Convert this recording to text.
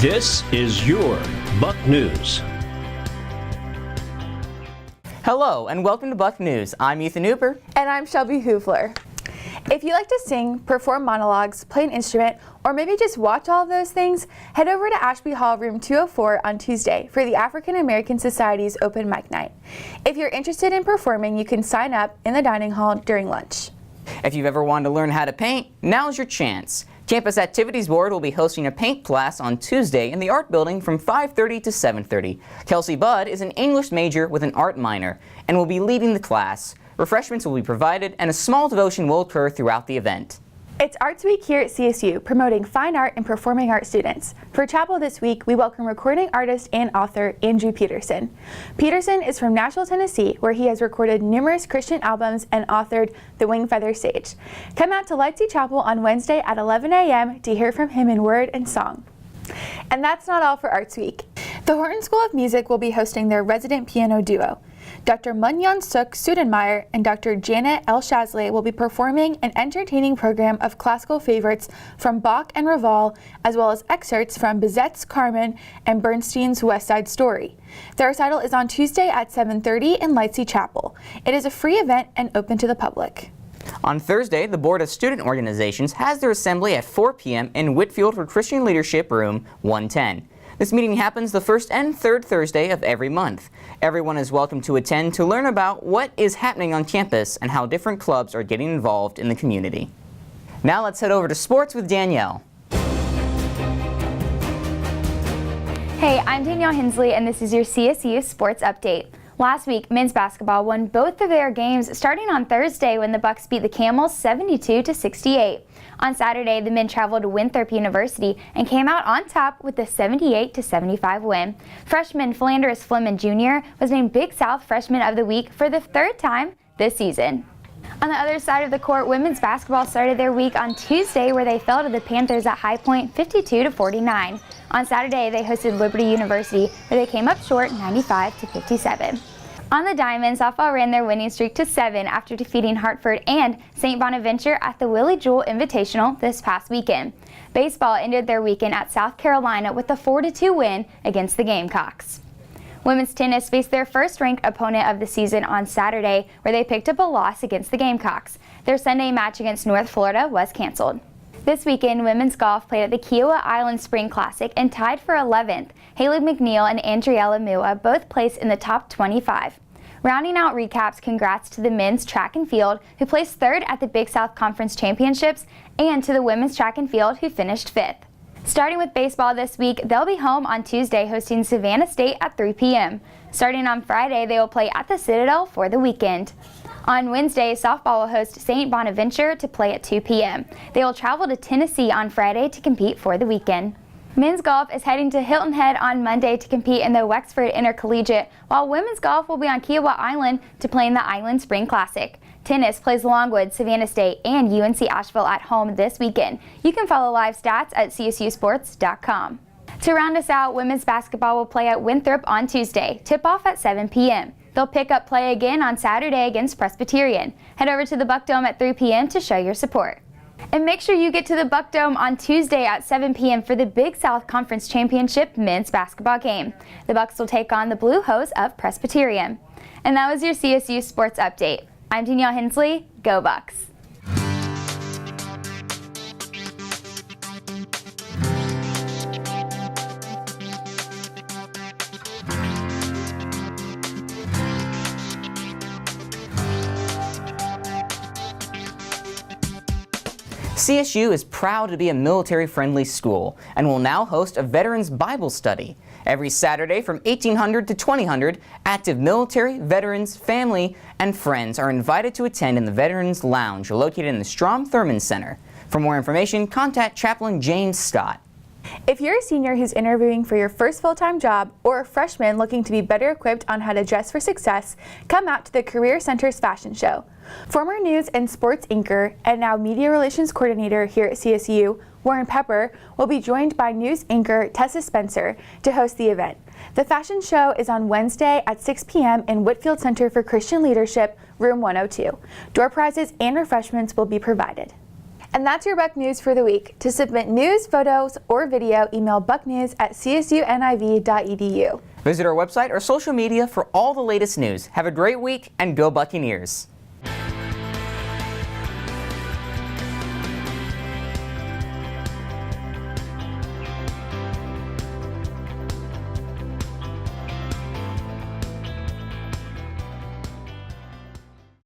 This is your BUC News. Hello and welcome to BUC News. I'm Ethan Hooper. And I'm Shelby Hoofler. If you like to sing, perform monologues, play an instrument, or maybe just watch all of those things, head over to Ashby Hall Room 204 on Tuesday for the African American Society's Open Mic Night. If you're interested in performing, you can sign up in the dining hall during lunch. If you've ever wanted to learn how to paint, now's your chance. Campus Activities Board will be hosting a paint class on Tuesday in the Art Building from 5:30 to 7:30. Kelsey Budd is an English major with an art minor and will be leading the class. Refreshments will be provided and a small devotion will occur throughout the event. It's Arts Week here at CSU, promoting fine art and performing art students. For chapel this week, we welcome recording artist and author Andrew Peterson. Peterson is from Nashville, Tennessee, where he has recorded numerous Christian albums and authored The Wing Feather Sage. Come out to Lightsey Chapel on Wednesday at 11 a.m. to hear from him in word and song. And that's not all for Arts Week. The Horton School of Music will be hosting their resident piano duo. Dr. Munyan Suk Sudenmeyer and Dr. Janet L. Shazley will be performing an entertaining program of classical favorites from Bach and Raval, as well as excerpts from Bizet's Carmen and Bernstein's West Side Story. The recital is on Tuesday at 7:30 in Lightsey Chapel. It is a free event and open to the public. On Thursday, the Board of Student Organizations has their assembly at 4 p.m. in Whitfield for Christian Leadership Room 110. This meeting happens the first and third Thursday of every month. Everyone is welcome to attend to learn about what is happening on campus and how different clubs are getting involved in the community. Now let's head over to sports with Danielle. Hey, I'm Danielle Hensley and this is your CSU Sports Update. Last week, men's basketball won both of their games starting on Thursday when the Bucks beat the Camels 72-68. On Saturday, the men traveled to Winthrop University and came out on top with a 78-75 win. Freshman Flanders Fleming Jr. was named Big South Freshman of the Week for the third time this season. On the other side of the court, women's basketball started their week on Tuesday where they fell to the Panthers at High Point 52-49. On Saturday, they hosted Liberty University where they came up short 95-57. On the Diamond, softball ran their winning streak to 7 after defeating Hartford and St. Bonaventure at the Willie Jewell Invitational this past weekend. Baseball ended their weekend at South Carolina with a 4-2 win against the Gamecocks. Women's tennis faced their first-ranked opponent of the season on Saturday, where they picked up a loss against the Gamecocks. Their Sunday match against North Florida was canceled. This weekend, women's golf played at the Kiowa Island Spring Classic and tied for 11th. Haley McNeil and Andriella Mua both placed in the top 25. Rounding out recaps, congrats to the men's track and field, who placed third at the Big South Conference Championships, and to the women's track and field, who finished 5th. Starting with baseball this week, they'll be home on Tuesday hosting Savannah State at 3 p.m. Starting on Friday, they will play at the Citadel for the weekend. On Wednesday, softball will host St. Bonaventure to play at 2 p.m. They will travel to Tennessee on Friday to compete for the weekend. Men's golf is heading to Hilton Head on Monday to compete in the Wexford Intercollegiate, while women's golf will be on Kiowa Island to play in the Island Spring Classic. Tennis plays Longwood, Savannah State, and UNC Asheville at home this weekend. You can follow live stats at csusports.com. To round us out, women's basketball will play at Winthrop on Tuesday. Tip-off at 7 p.m. They'll pick up play again on Saturday against Presbyterian. Head over to the Buck Dome at 3 p.m. to show your support. And make sure you get to the Buck Dome on Tuesday at 7 p.m. for the Big South Conference Championship men's basketball game. The Bucks will take on the Blue Hose of Presbyterian. And that was your CSU Sports Update. I'm Danielle Hensley. Go Bucks! CSU is proud to be a military-friendly school and will now host a Veterans Bible Study. Every Saturday from 1800 to 2000, active military, veterans, family, and friends are invited to attend in the Veterans Lounge located in the Strom Thurmond Center. For more information, contact Chaplain James Scott. If you're a senior who's interviewing for your first full-time job or a freshman looking to be better equipped on how to dress for success, come out to the Career Center's fashion show. Former news and sports anchor and now media relations coordinator here at CSU, Warren Pepper, will be joined by news anchor Tessa Spencer to host the event. The fashion show is on Wednesday at 6 p.m. in Whitfield Center for Christian Leadership, room 102. Door prizes and refreshments will be provided. And that's your Buck News for the week. To submit news, photos, or video, email bucknews@csuniv.edu. Visit our website or social media for all the latest news. Have a great week and go Buccaneers!